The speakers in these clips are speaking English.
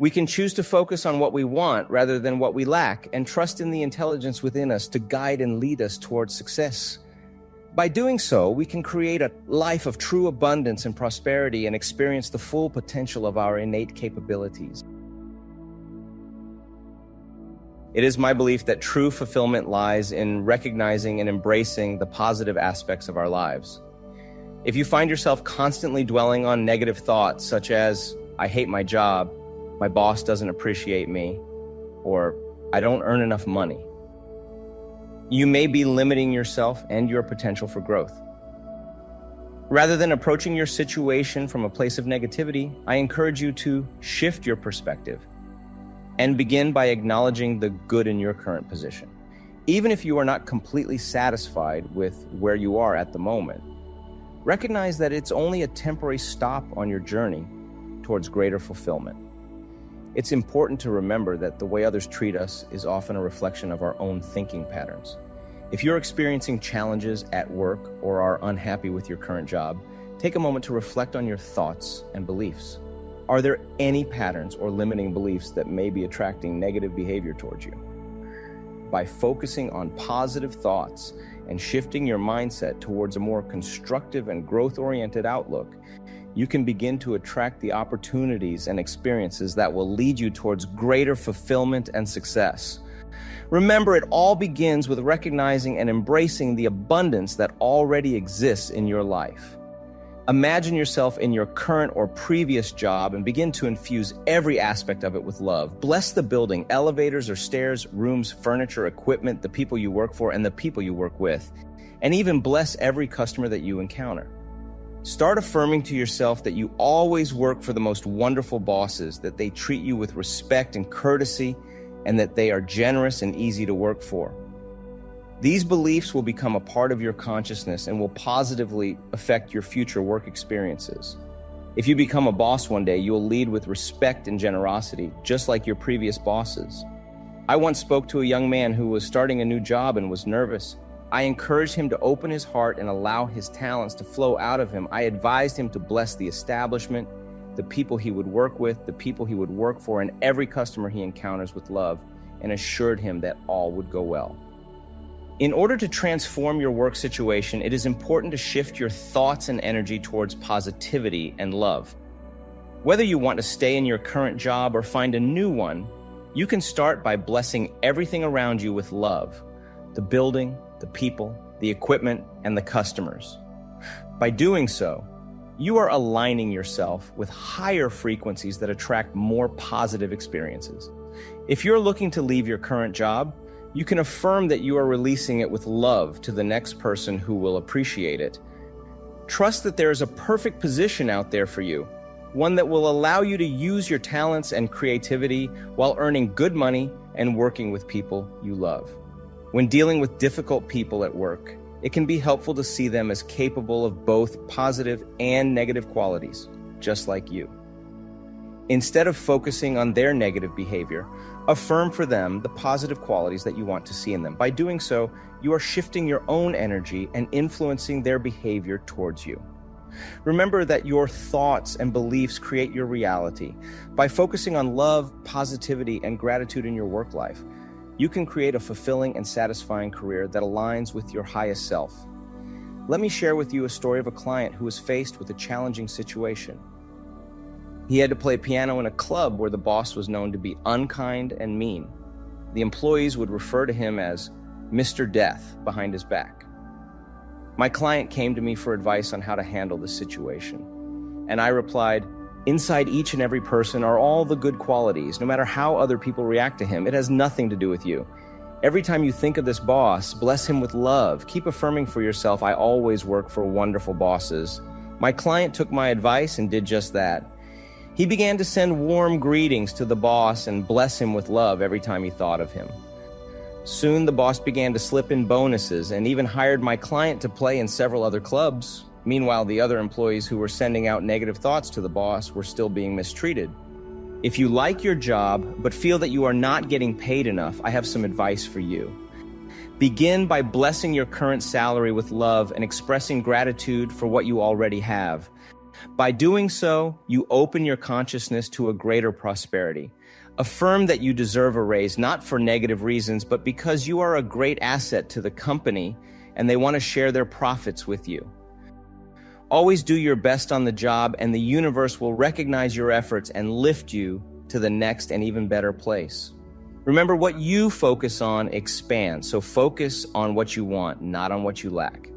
We can choose to focus on what we want rather than what we lack, and trust in the intelligence within us to guide and lead us towards success. By doing so, we can create a life of true abundance and prosperity and experience the full potential of our innate capabilities. It is my belief that true fulfillment lies in recognizing and embracing the positive aspects of our lives. If you find yourself constantly dwelling on negative thoughts such as, I hate my job, my boss doesn't appreciate me, or I don't earn enough money, you may be limiting yourself and your potential for growth. Rather than approaching your situation from a place of negativity, I encourage you to shift your perspective and begin by acknowledging the good in your current position. Even if you are not completely satisfied with where you are at the moment, recognize that it's only a temporary stop on your journey towards greater fulfillment. It's important to remember that the way others treat us is often a reflection of our own thinking patterns. If you're experiencing challenges at work or are unhappy with your current job, take a moment to reflect on your thoughts and beliefs. Are there any patterns or limiting beliefs that may be attracting negative behavior towards you? By focusing on positive thoughts and shifting your mindset towards a more constructive and growth-oriented outlook, you can begin to attract the opportunities and experiences that will lead you towards greater fulfillment and success. Remember, it all begins with recognizing and embracing the abundance that already exists in your life. Imagine yourself in your current or previous job and begin to infuse every aspect of it with love. Bless the building, elevators or stairs, rooms, furniture, equipment, the people you work for, and the people you work with. And even bless every customer that you encounter. Start affirming to yourself that you always work for the most wonderful bosses, that they treat you with respect and courtesy, and that they are generous and easy to work for. These beliefs will become a part of your consciousness and will positively affect your future work experiences. If you become a boss one day, you'll lead with respect and generosity, just like your previous bosses. I once spoke to a young man who was starting a new job and was nervous. I encouraged him to open his heart and allow his talents to flow out of him. I advised him to bless the establishment, the people he would work with, the people he would work for, and every customer he encounters with love, and assured him that all would go well. In order to transform your work situation, it is important to shift your thoughts and energy towards positivity and love. Whether you want to stay in your current job or find a new one, you can start by blessing everything around you with love: the building, the people, the equipment, and the customers. By doing so, you are aligning yourself with higher frequencies that attract more positive experiences. If you're looking to leave your current job, you can affirm that you are releasing it with love to the next person who will appreciate it. Trust that there is a perfect position out there for you, one that will allow you to use your talents and creativity while earning good money and working with people you love. When dealing with difficult people at work, it can be helpful to see them as capable of both positive and negative qualities, just like you. Instead of focusing on their negative behavior, affirm for them the positive qualities that you want to see in them. By doing so, you are shifting your own energy and influencing their behavior towards you. Remember that your thoughts and beliefs create your reality. By focusing on love, positivity, and gratitude in your work life, you can create a fulfilling and satisfying career that aligns with your highest self. Let me share with you a story of a client who was faced with a challenging situation. He had to play piano in a club where the boss was known to be unkind and mean. The employees would refer to him as Mr. Death behind his back. My client came to me for advice on how to handle this situation. And I replied, inside each and every person are all the good qualities. No matter how other people react to him, it has nothing to do with you. Every time you think of this boss, bless him with love. Keep affirming for yourself, I always work for wonderful bosses. My client took my advice and did just that. He began to send warm greetings to the boss and bless him with love every time he thought of him. Soon the boss began to slip in bonuses and even hired my client to play in several other clubs. Meanwhile, the other employees who were sending out negative thoughts to the boss were still being mistreated. If you like your job but feel that you are not getting paid enough, I have some advice for you. Begin by blessing your current salary with love and expressing gratitude for what you already have. By doing so, you open your consciousness to a greater prosperity. Affirm that you deserve a raise, not for negative reasons, but because you are a great asset to the company and they want to share their profits with you. Always do your best on the job, and the universe will recognize your efforts and lift you to the next and even better place. Remember, what you focus on expands, so focus on what you want, not on what you lack.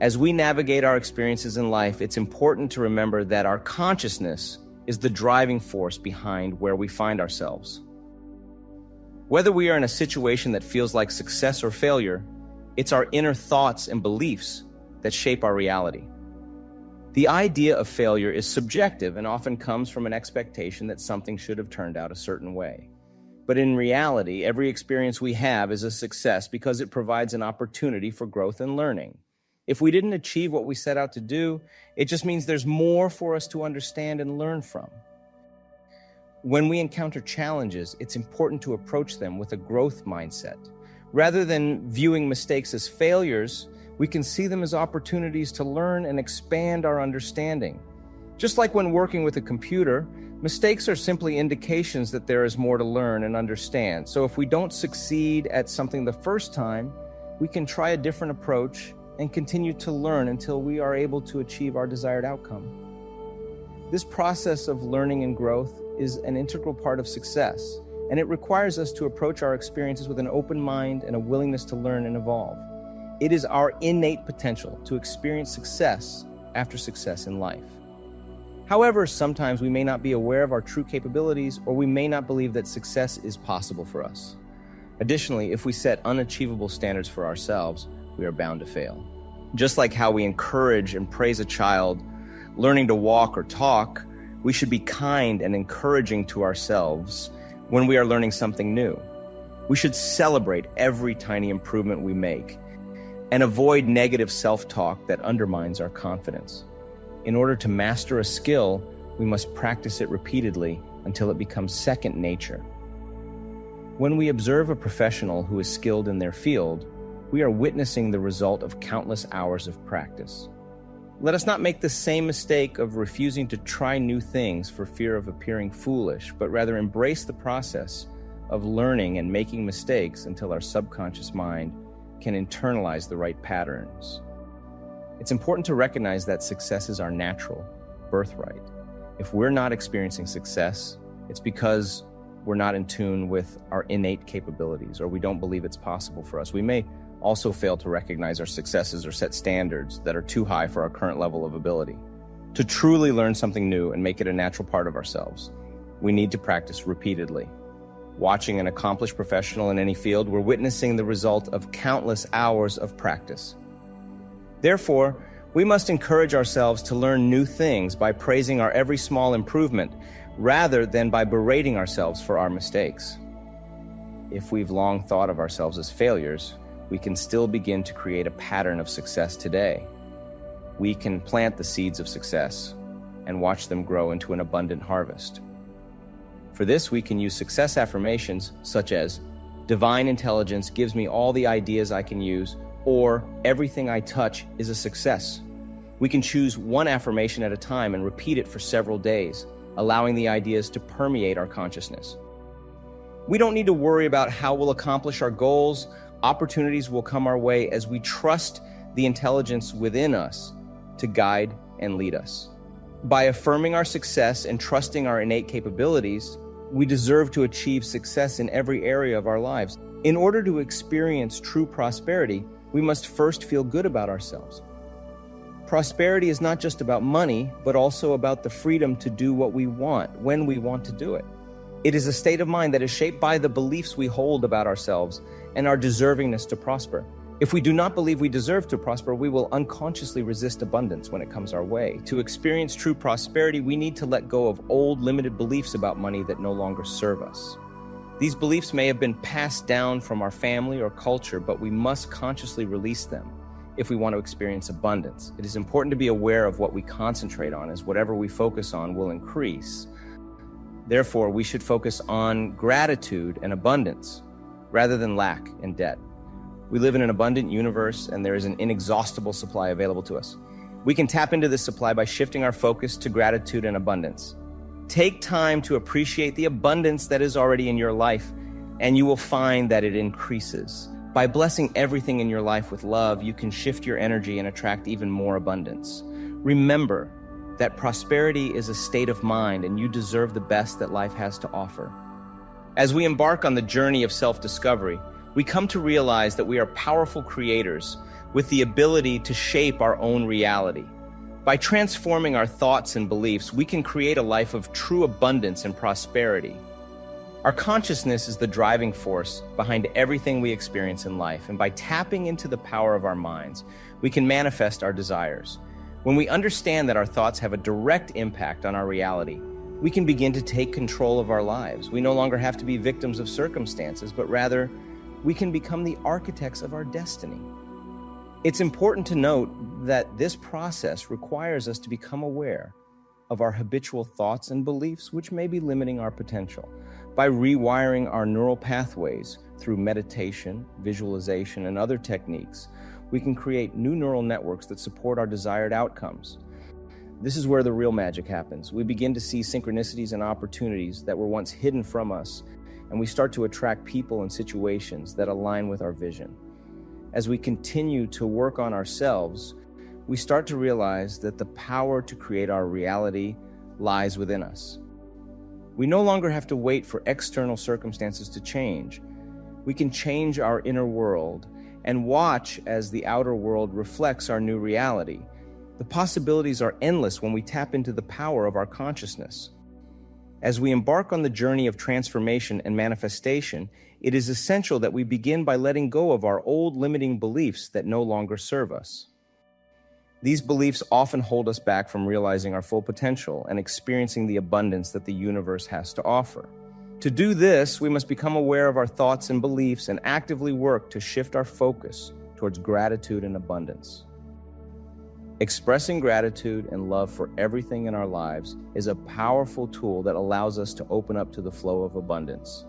As we navigate our experiences in life, it's important to remember that our consciousness is the driving force behind where we find ourselves. Whether we are in a situation that feels like success or failure, it's our inner thoughts and beliefs that shape our reality. The idea of failure is subjective and often comes from an expectation that something should have turned out a certain way. But in reality, every experience we have is a success because it provides an opportunity for growth and learning. If we didn't achieve what we set out to do, it just means there's more for us to understand and learn from. When we encounter challenges, it's important to approach them with a growth mindset. Rather than viewing mistakes as failures, we can see them as opportunities to learn and expand our understanding. Just like when working with a computer, mistakes are simply indications that there is more to learn and understand. So if we don't succeed at something the first time, we can try a different approach and continue to learn until we are able to achieve our desired outcome. This process of learning and growth is an integral part of success, and it requires us to approach our experiences with an open mind and a willingness to learn and evolve. It is our innate potential to experience success after success in life. However, sometimes we may not be aware of our true capabilities, or we may not believe that success is possible for us. Additionally, if we set unachievable standards for ourselves, we are bound to fail. Just like how we encourage and praise a child learning to walk or talk, we should be kind and encouraging to ourselves when we are learning something new. We should celebrate every tiny improvement we make and avoid negative self-talk that undermines our confidence. In order to master a skill, we must practice it repeatedly until it becomes second nature. When we observe a professional who is skilled in their field, we are witnessing the result of countless hours of practice. Let us not make the same mistake of refusing to try new things for fear of appearing foolish, but rather embrace the process of learning and making mistakes until our subconscious mind can internalize the right patterns. It's important to recognize that success is our natural birthright. If we're not experiencing success, it's because we're not in tune with our innate capabilities, or we don't believe it's possible for us. We may also fail to recognize our successes or set standards that are too high for our current level of ability. To truly learn something new and make it a natural part of ourselves, we need to practice repeatedly. Watching an accomplished professional in any field, we're witnessing the result of countless hours of practice. Therefore, we must encourage ourselves to learn new things by praising our every small improvement, rather than by berating ourselves for our mistakes. If we've long thought of ourselves as failures, we can still begin to create a pattern of success today. We can plant the seeds of success and watch them grow into an abundant harvest. For this, we can use success affirmations such as, "Divine intelligence gives me all the ideas I can use," or "Everything I touch is a success." We can choose one affirmation at a time and repeat it for several days, allowing the ideas to permeate our consciousness. We don't need to worry about how we'll accomplish our goals. Opportunities will come our way as we trust the intelligence within us to guide and lead us. By affirming our success and trusting our innate capabilities, we deserve to achieve success in every area of our lives. In order to experience true prosperity, we must first feel good about ourselves. Prosperity is not just about money, but also about the freedom to do what we want, when we want to do it. It is a state of mind that is shaped by the beliefs we hold about ourselves and our deservingness to prosper. If we do not believe we deserve to prosper, we will unconsciously resist abundance when it comes our way. To experience true prosperity, we need to let go of old, limited beliefs about money that no longer serve us. These beliefs may have been passed down from our family or culture, but we must consciously release them if we want to experience abundance. It is important to be aware of what we concentrate on, as whatever we focus on will increase. Therefore, we should focus on gratitude and abundance rather than lack and debt. We live in an abundant universe, and there is an inexhaustible supply available to us. We can tap into this supply by shifting our focus to gratitude and abundance. Take time to appreciate the abundance that is already in your life, and you will find that it increases. By blessing everything in your life with love, you can shift your energy and attract even more abundance. Remember that prosperity is a state of mind, and you deserve the best that life has to offer. As we embark on the journey of self-discovery, we come to realize that we are powerful creators with the ability to shape our own reality. By transforming our thoughts and beliefs, we can create a life of true abundance and prosperity. Our consciousness is the driving force behind everything we experience in life, and by tapping into the power of our minds, we can manifest our desires. When we understand that our thoughts have a direct impact on our reality, we can begin to take control of our lives. We no longer have to be victims of circumstances, but rather, we can become the architects of our destiny. It's important to note that this process requires us to become aware of our habitual thoughts and beliefs, which may be limiting our potential. By rewiring our neural pathways through meditation, visualization, and other techniques, we can create new neural networks that support our desired outcomes. This is where the real magic happens. We begin to see synchronicities and opportunities that were once hidden from us, and we start to attract people and situations that align with our vision. As we continue to work on ourselves, we start to realize that the power to create our reality lies within us. We no longer have to wait for external circumstances to change. We can change our inner world and watch as the outer world reflects our new reality. The possibilities are endless when we tap into the power of our consciousness. As we embark on the journey of transformation and manifestation, it is essential that we begin by letting go of our old limiting beliefs that no longer serve us. These beliefs often hold us back from realizing our full potential and experiencing the abundance that the universe has to offer. To do this, we must become aware of our thoughts and beliefs and actively work to shift our focus towards gratitude and abundance. Expressing gratitude and love for everything in our lives is a powerful tool that allows us to open up to the flow of abundance.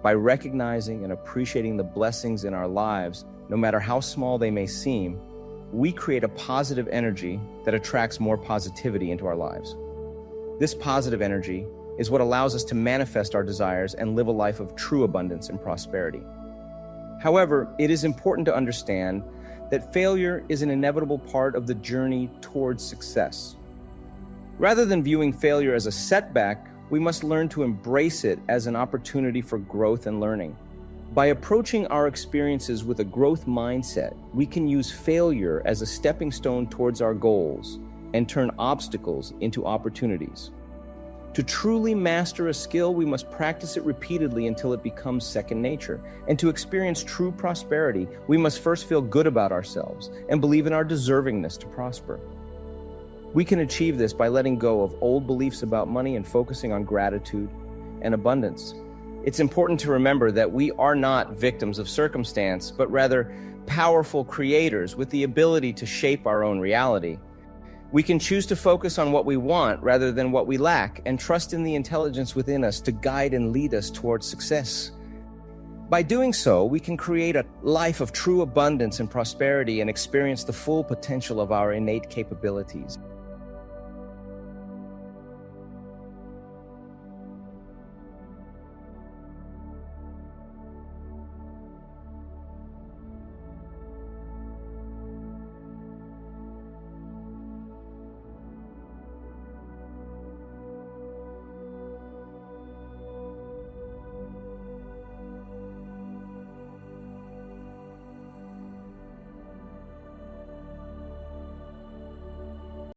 By recognizing and appreciating the blessings in our lives, no matter how small they may seem, we create a positive energy that attracts more positivity into our lives. This positive energy is what allows us to manifest our desires and live a life of true abundance and prosperity. However, it is important to understand that failure is an inevitable part of the journey towards success. Rather than viewing failure as a setback, we must learn to embrace it as an opportunity for growth and learning. By approaching our experiences with a growth mindset, we can use failure as a stepping stone towards our goals and turn obstacles into opportunities. To truly master a skill, we must practice it repeatedly until it becomes second nature. And to experience true prosperity, we must first feel good about ourselves and believe in our deservingness to prosper. We can achieve this by letting go of old beliefs about money and focusing on gratitude and abundance. It's important to remember that we are not victims of circumstance, but rather powerful creators with the ability to shape our own reality. We can choose to focus on what we want rather than what we lack, and trust in the intelligence within us to guide and lead us towards success. By doing so, we can create a life of true abundance and prosperity and experience the full potential of our innate capabilities.